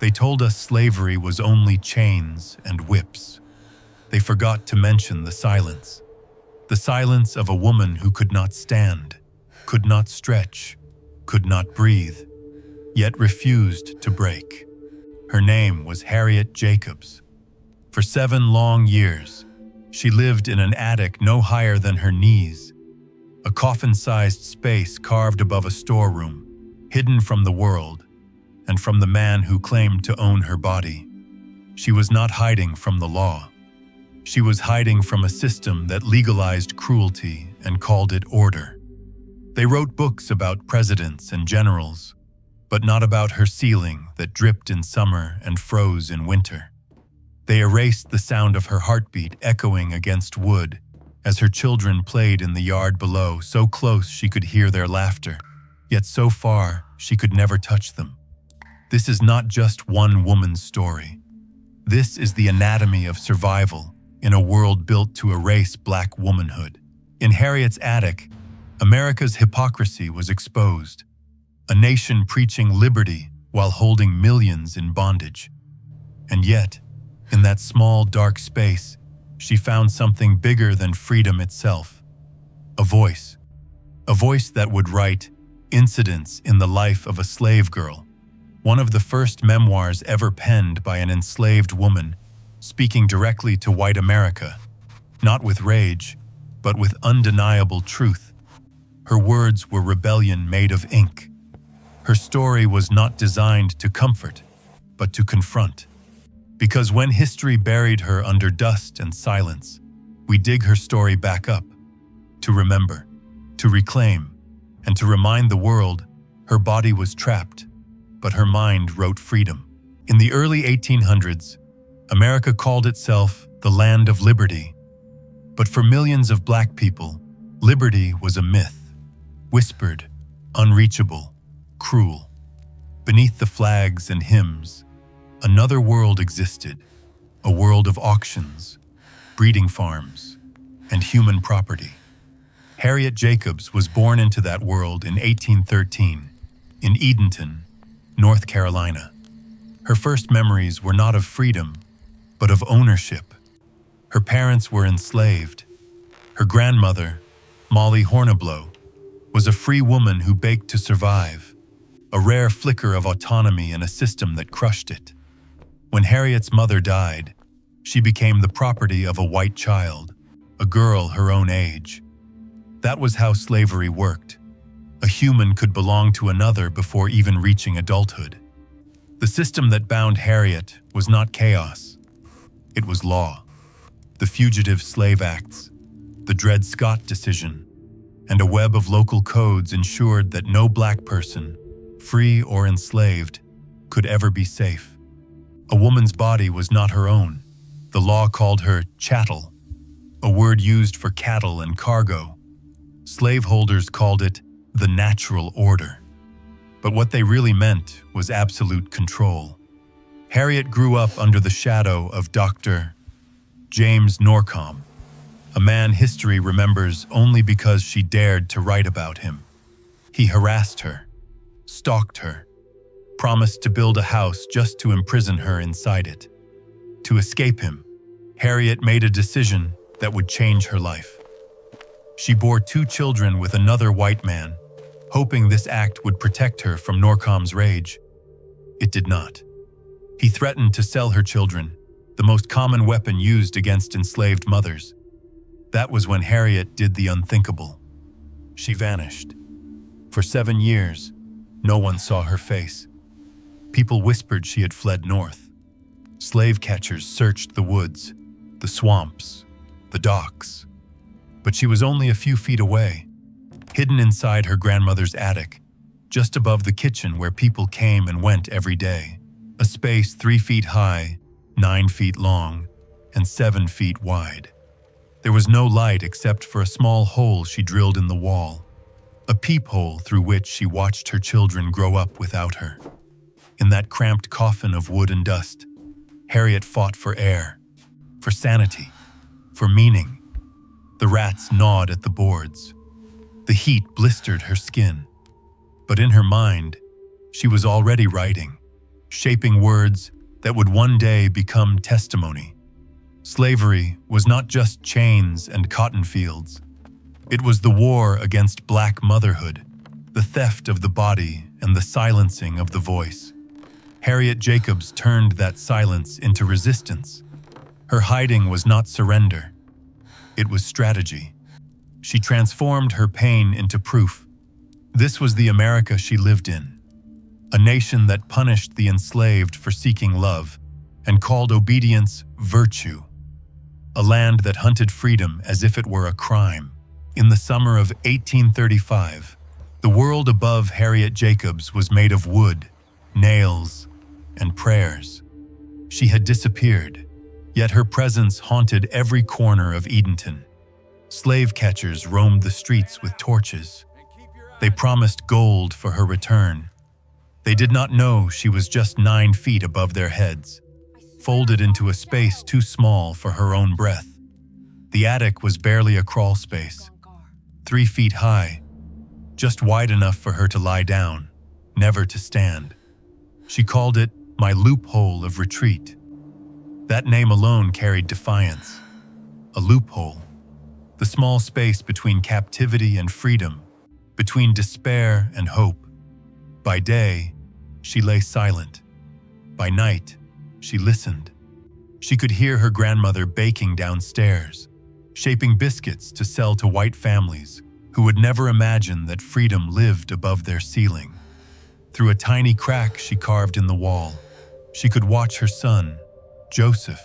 They told us slavery was only chains and whips. They forgot to mention the silence of a woman who could not stand, could not stretch, could not breathe, yet refused to break. Her name was Harriet Jacobs. For 7 long years, she lived in an attic no higher than her knees, a coffin-sized space carved above a storeroom, hidden from the world and from the man who claimed to own her body. She was not hiding from the law. She was hiding from a system that legalized cruelty and called it order. They wrote books about presidents and generals, but not about her ceiling that dripped in summer and froze in winter. They erased the sound of her heartbeat echoing against wood as her children played in the yard below, so close she could hear their laughter, yet so far she could never touch them. This is not just one woman's story. This is the anatomy of survival in a world built to erase Black womanhood. In Harriet's attic, America's hypocrisy was exposed, a nation preaching liberty while holding millions in bondage. And yet, in that small, dark space, she found something bigger than freedom itself. A voice that would write Incidents in the Life of a Slave Girl, one of the first memoirs ever penned by an enslaved woman, speaking directly to white America, not with rage, but with undeniable truth. Her words were rebellion made of ink. Her story was not designed to comfort, but to confront. Because when history buried her under dust and silence, we dig her story back up, to remember, to reclaim, and to remind the world her body was trapped, but her mind wrote freedom. In the early 1800s, America called itself the land of liberty. But for millions of Black people, liberty was a myth, whispered, unreachable, cruel. Beneath the flags and hymns, another world existed, a world of auctions, breeding farms, and human property. Harriet Jacobs was born into that world in 1813, in Edenton, North Carolina. Her first memories were not of freedom, but of ownership. Her parents were enslaved. Her grandmother, Molly Horniblow, was a free woman who baked to survive, a rare flicker of autonomy in a system that crushed it. When Harriet's mother died, she became the property of a white child, a girl her own age. That was how slavery worked. A human could belong to another before even reaching adulthood. The system that bound Harriet was not chaos. It was law. The Fugitive Slave Acts, the Dred Scott decision, and a web of local codes ensured that no Black person, free or enslaved, could ever be safe. A woman's body was not her own. The law called her chattel, a word used for cattle and cargo. Slaveholders called it the natural order. But what they really meant was absolute control. Harriet grew up under the shadow of Dr. James Norcom, a man history remembers only because she dared to write about him. He harassed her, stalked her, promised to build a house just to imprison her inside it. To escape him, Harriet made a decision that would change her life. She bore 2 children with another white man, hoping this act would protect her from Norcom's rage. It did not. He threatened to sell her children, the most common weapon used against enslaved mothers. That was when Harriet did the unthinkable. She vanished. For 7 years, no one saw her face. People whispered she had fled north. Slave catchers searched the woods, the swamps, the docks. But she was only a few feet away, hidden inside her grandmother's attic, just above the kitchen where people came and went every day. A space 3 feet high, 9 feet long, and 7 feet wide. There was no light except for a small hole she drilled in the wall, a peephole through which she watched her children grow up without her. In that cramped coffin of wood and dust, Harriet fought for air, for sanity, for meaning. The rats gnawed at the boards. The heat blistered her skin. But in her mind, she was already writing, shaping words that would one day become testimony. Slavery was not just chains and cotton fields. It was the war against black motherhood, the theft of the body and the silencing of the voice. Harriet Jacobs turned that silence into resistance. Her hiding was not surrender. It was strategy. She transformed her pain into proof. This was the America she lived in, a nation that punished the enslaved for seeking love and called obedience virtue, a land that hunted freedom as if it were a crime. In the summer of 1835, the world above Harriet Jacobs was made of wood, nails, and prayers. She had disappeared, yet her presence haunted every corner of Edenton. Slave catchers roamed the streets with torches. They promised gold for her return. They did not know she was just 9 feet above their heads, folded into a space too small for her own breath. The attic was barely a crawl space, 3 feet high, just wide enough for her to lie down, never to stand. She called it my loophole of retreat. That name alone carried defiance. A loophole, the small space between captivity and freedom, between despair and hope. By day, she lay silent. By night, she listened. She could hear her grandmother baking downstairs, shaping biscuits to sell to white families who would never imagine that freedom lived above their ceiling. Through a tiny crack she carved in the wall, she could watch her son, Joseph,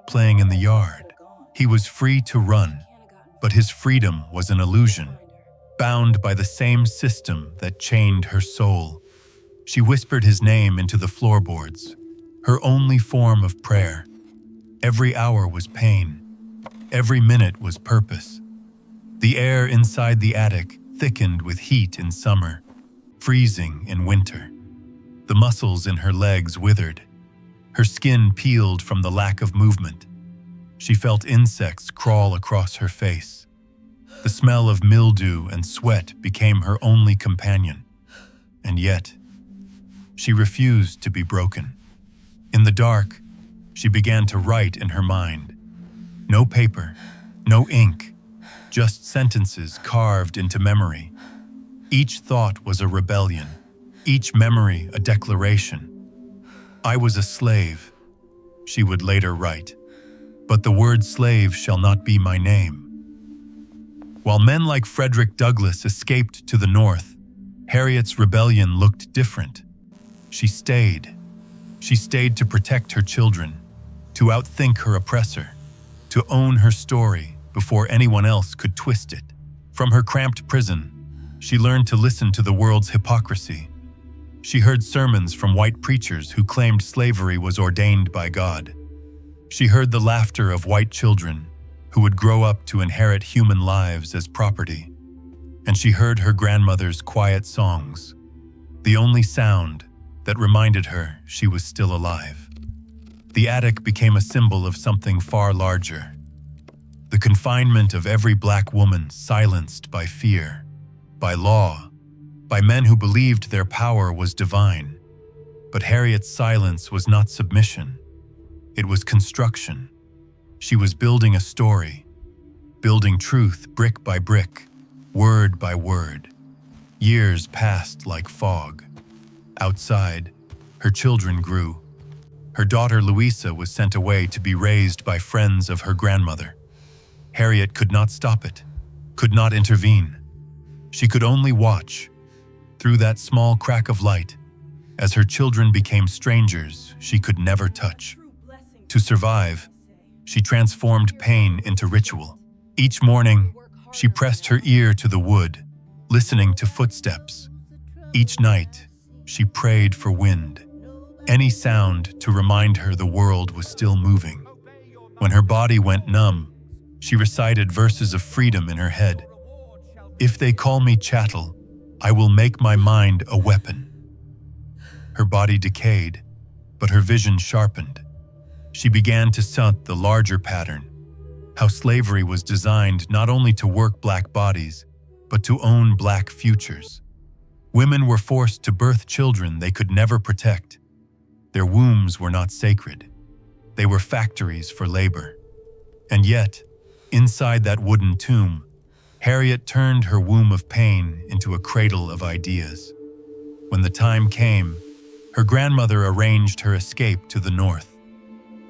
playing in the yard. He was free to run, but his freedom was an illusion, bound by the same system that chained her soul. She whispered his name into the floorboards, her only form of prayer. Every hour was pain. Every minute was purpose. The air inside the attic thickened with heat in summer, freezing in winter. The muscles in her legs withered. Her skin peeled from the lack of movement. She felt insects crawl across her face. The smell of mildew and sweat became her only companion. And yet, she refused to be broken. In the dark, she began to write in her mind. No paper, no ink, just sentences carved into memory. Each thought was a rebellion, each memory a declaration. I was a slave, she would later write, but the word slave shall not be my name. While men like Frederick Douglass escaped to the north, Harriet's rebellion looked different. She stayed. She stayed to protect her children, to outthink her oppressor, to own her story before anyone else could twist it. From her cramped prison, she learned to listen to the world's hypocrisy. She heard sermons from white preachers who claimed slavery was ordained by God. She heard the laughter of white children who would grow up to inherit human lives as property. And she heard her grandmother's quiet songs, the only sound that reminded her she was still alive. The attic became a symbol of something far larger. The confinement of every black woman silenced by fear, by law, by men who believed their power was divine. But Harriet's silence was not submission. It was construction. She was building a story, building truth brick by brick, word by word. Years passed like fog. Outside, her children grew. Her daughter Louisa was sent away to be raised by friends of her grandmother. Harriet could not stop it, could not intervene. She could only watch, through that small crack of light, as her children became strangers she could never touch. To survive, she transformed pain into ritual. Each morning, she pressed her ear to the wood, listening to footsteps. Each night, she prayed for wind, any sound to remind her the world was still moving. When her body went numb, she recited verses of freedom in her head. If they call me chattel, I will make my mind a weapon. Her body decayed, but her vision sharpened. She began to see the larger pattern, how slavery was designed not only to work black bodies, but to own black futures. Women were forced to birth children they could never protect. Their wombs were not sacred. They were factories for labor. And yet, inside that wooden tomb, Harriet turned her womb of pain into a cradle of ideas. When the time came, her grandmother arranged her escape to the north.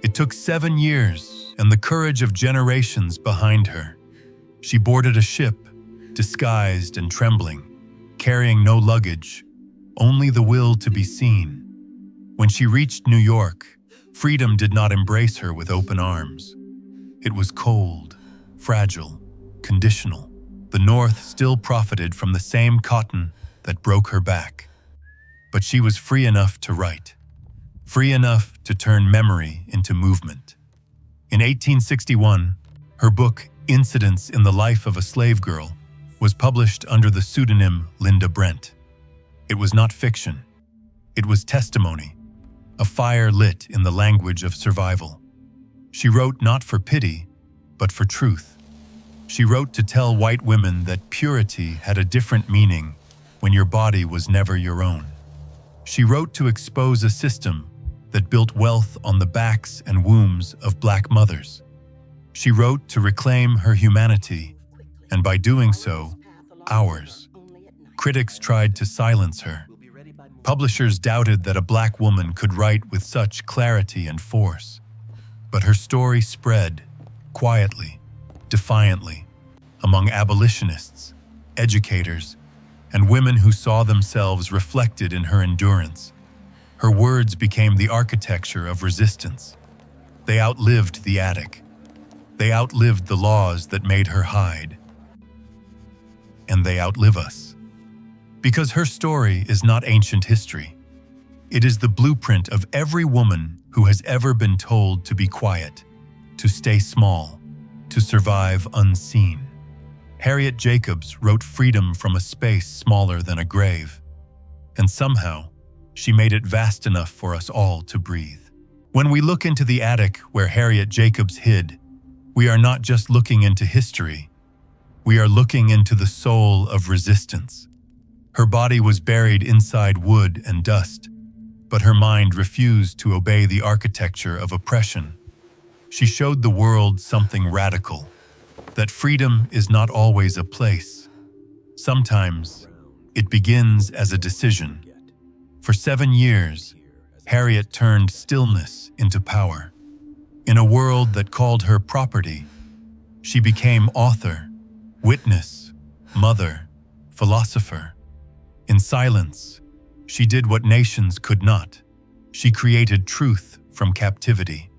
It took 7 years and the courage of generations behind her. She boarded a ship, disguised and trembling, carrying no luggage, only the will to be seen. When she reached New York, freedom did not embrace her with open arms. It was cold, fragile, conditional. The North still profited from the same cotton that broke her back. But she was free enough to write, free enough to turn memory into movement. In 1861, her book, Incidents in the Life of a Slave Girl, was published under the pseudonym Linda Brent. It was not fiction. It was testimony, a fire lit in the language of survival. She wrote not for pity, but for truth. She wrote to tell white women that purity had a different meaning when your body was never your own. She wrote to expose a system that built wealth on the backs and wombs of black mothers. She wrote to reclaim her humanity, and by doing so, ours. Critics tried to silence her. Publishers doubted that a black woman could write with such clarity and force. But her story spread, quietly, defiantly, among abolitionists, educators, and women who saw themselves reflected in her endurance. Her words became the architecture of resistance. They outlived the attic. They outlived the laws that made her hide. And they outlive us. Because her story is not ancient history. It is the blueprint of every woman who has ever been told to be quiet, to stay small, to survive unseen. Harriet Jacobs wrote freedom from a space smaller than a grave. And somehow, she made it vast enough for us all to breathe. When we look into the attic where Harriet Jacobs hid, we are not just looking into history. We are looking into the soul of resistance. Her body was buried inside wood and dust, but her mind refused to obey the architecture of oppression. She showed the world something radical, that freedom is not always a place. Sometimes, it begins as a decision. For 7 years, Harriet turned stillness into power. In a world that called her property, she became author, witness, mother, philosopher. In silence, she did what nations could not. She created truth from captivity.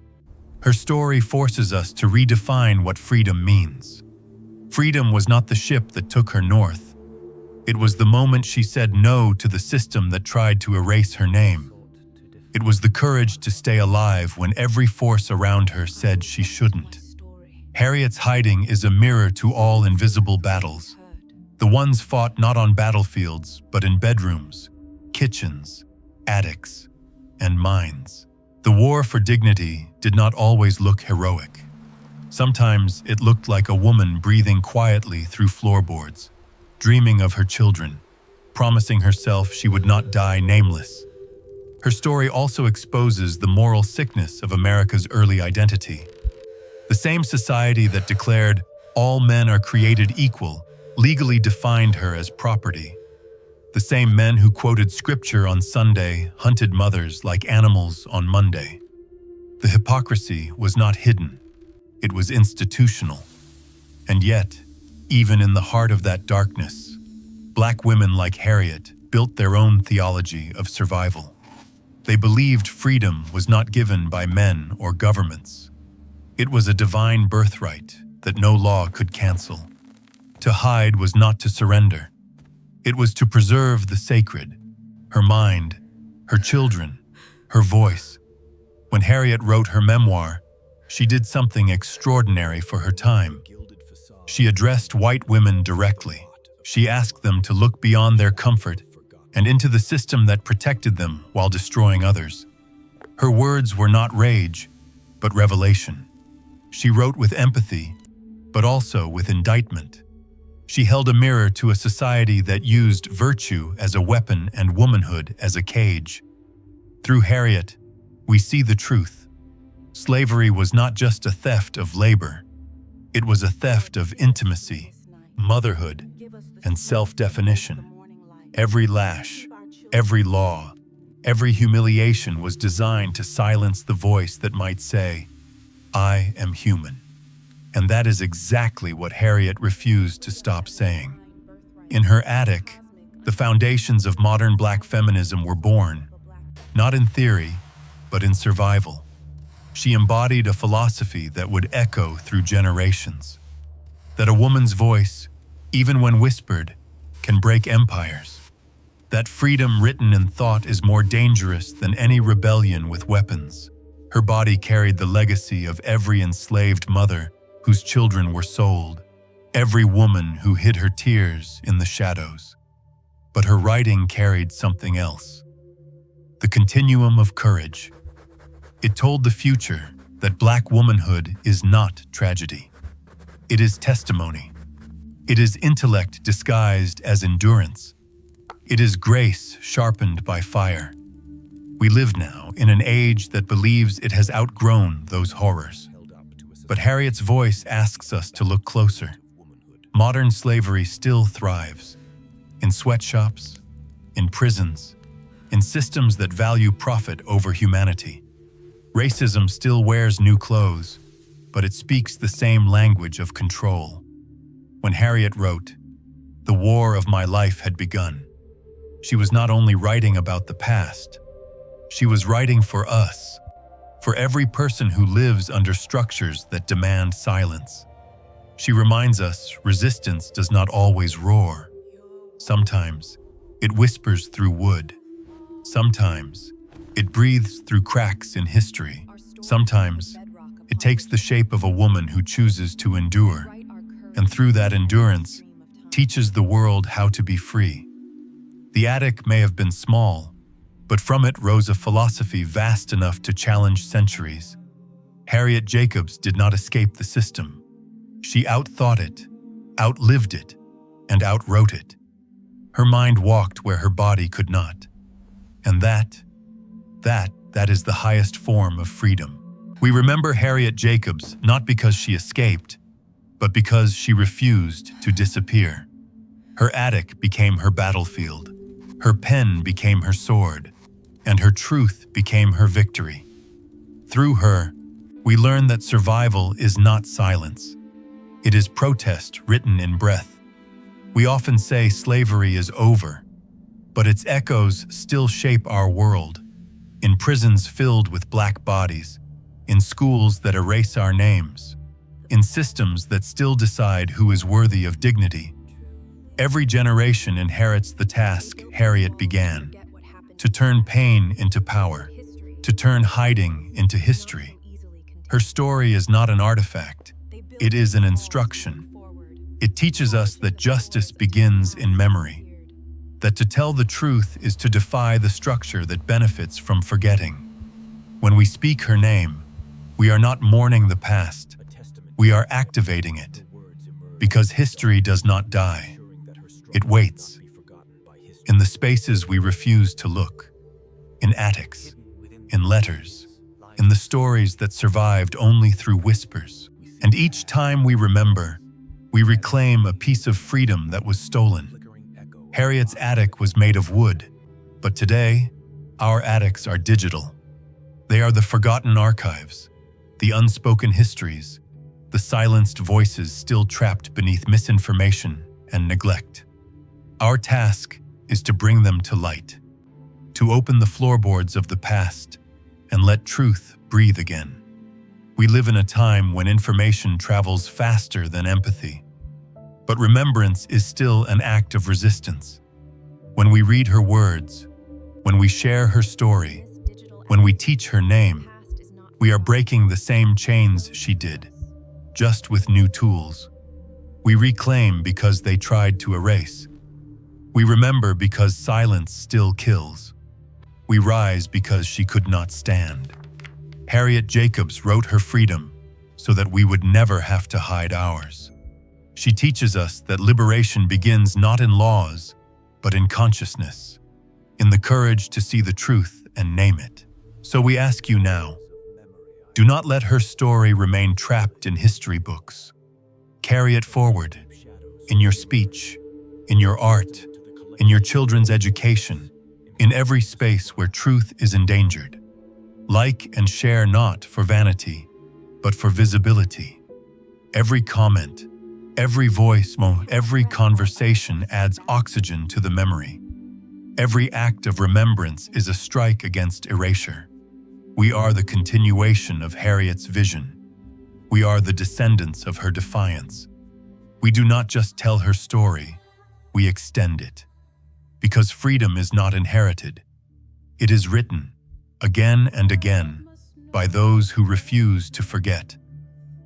Her story forces us to redefine what freedom means. Freedom was not the ship that took her north. It was the moment she said no to the system that tried to erase her name. It was the courage to stay alive when every force around her said she shouldn't. Harriet's hiding is a mirror to all invisible battles. The ones fought not on battlefields, but in bedrooms, kitchens, attics, and minds. The war for dignity did not always look heroic. Sometimes it looked like a woman breathing quietly through floorboards, dreaming of her children, promising herself she would not die nameless. Her story also exposes the moral sickness of America's early identity. The same society that declared all men are created equal legally defined her as property. The same men who quoted scripture on Sunday hunted mothers like animals on Monday. The hypocrisy was not hidden. It was institutional. And yet, even in the heart of that darkness, black women like Harriet built their own theology of survival. They believed freedom was not given by men or governments. It was a divine birthright that no law could cancel. To hide was not to surrender. It was to preserve the sacred, her mind, her children, her voice. When Harriet wrote her memoir, she did something extraordinary for her time. She addressed white women directly. She asked them to look beyond their comfort and into the system that protected them while destroying others. Her words were not rage, but revelation. She wrote with empathy, but also with indictment. She held a mirror to a society that used virtue as a weapon and womanhood as a cage. Through Harriet, we see the truth. Slavery was not just a theft of labor. It was a theft of intimacy, motherhood, and self-definition. Every lash, every law, every humiliation was designed to silence the voice that might say, "I am human." And that is exactly what Harriet refused to stop saying. In her attic, the foundations of modern Black feminism were born, not in theory, but in survival. She embodied a philosophy that would echo through generations. That a woman's voice, even when whispered, can break empires. That freedom written in thought is more dangerous than any rebellion with weapons. Her body carried the legacy of every enslaved mother whose children were sold, every woman who hid her tears in the shadows. But her writing carried something else. The continuum of courage. It told the future that Black womanhood is not tragedy. It is testimony. It is intellect disguised as endurance. It is grace sharpened by fire. We live now in an age that believes it has outgrown those horrors. But Harriet's voice asks us to look closer. Modern slavery still thrives. In sweatshops, in prisons, in systems that value profit over humanity. Racism still wears new clothes, but it speaks the same language of control. When Harriet wrote, "The war of my life had begun," she was not only writing about the past, she was writing for us, for every person who lives under structures that demand silence. She reminds us resistance does not always roar. Sometimes it whispers through wood. Sometimes it breathes through cracks in history. Sometimes it takes the shape of a woman who chooses to endure, and through that endurance, teaches the world how to be free. The attic may have been small, but from it rose a philosophy vast enough to challenge centuries. Harriet Jacobs did not escape the system. She outthought it, outlived it, and outwrote it. Her mind walked where her body could not. And that is the highest form of freedom. We remember Harriet Jacobs not because she escaped, but because she refused to disappear. Her attic became her battlefield, her pen became her sword, and her truth became her victory. Through her, we learn that survival is not silence. It is protest written in breath. We often say slavery is over, but its echoes still shape our world. In prisons filled with Black bodies, in schools that erase our names, in systems that still decide who is worthy of dignity. Every generation inherits the task Harriet began, to turn pain into power, to turn hiding into history. Her story is not an artifact, it is an instruction. It teaches us that justice begins in memory, that to tell the truth is to defy the structure that benefits from forgetting. When we speak her name, we are not mourning the past, we are activating it, because history does not die. It waits. In the spaces we refuse to look, in attics, in letters, in the stories that survived only through whispers. And each time we remember, we reclaim a piece of freedom that was stolen. Harriet's attic was made of wood, but today, our attics are digital. They are the forgotten archives, the unspoken histories, the silenced voices still trapped beneath misinformation and neglect. Our task is to bring them to light, to open the floorboards of the past and let truth breathe again. We live in a time when information travels faster than empathy, but remembrance is still an act of resistance. When we read her words, when we share her story, when we teach her name, we are breaking the same chains she did, just with new tools. We reclaim because they tried to erase. We remember because silence still kills. We rise because she could not stand. Harriet Jacobs wrote her freedom so that we would never have to hide ours. She teaches us that liberation begins not in laws, but in consciousness, in the courage to see the truth and name it. So we ask you now, do not let her story remain trapped in history books. Carry it forward, in your speech, in your art, in your children's education, in every space where truth is endangered. Like and share not for vanity, but for visibility. Every comment, every voice, every conversation adds oxygen to the memory. Every act of remembrance is a strike against erasure. We are the continuation of Harriet's vision. We are the descendants of her defiance. We do not just tell her story, we extend it. Because freedom is not inherited. It is written, again and again, by those who refuse to forget.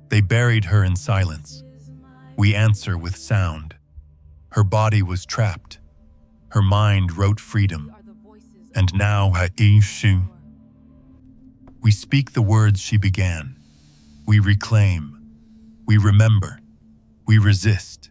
They buried her in silence. We answer with sound. Her body was trapped. Her mind wrote freedom. And now, we speak the words she began. We reclaim. We remember. We resist.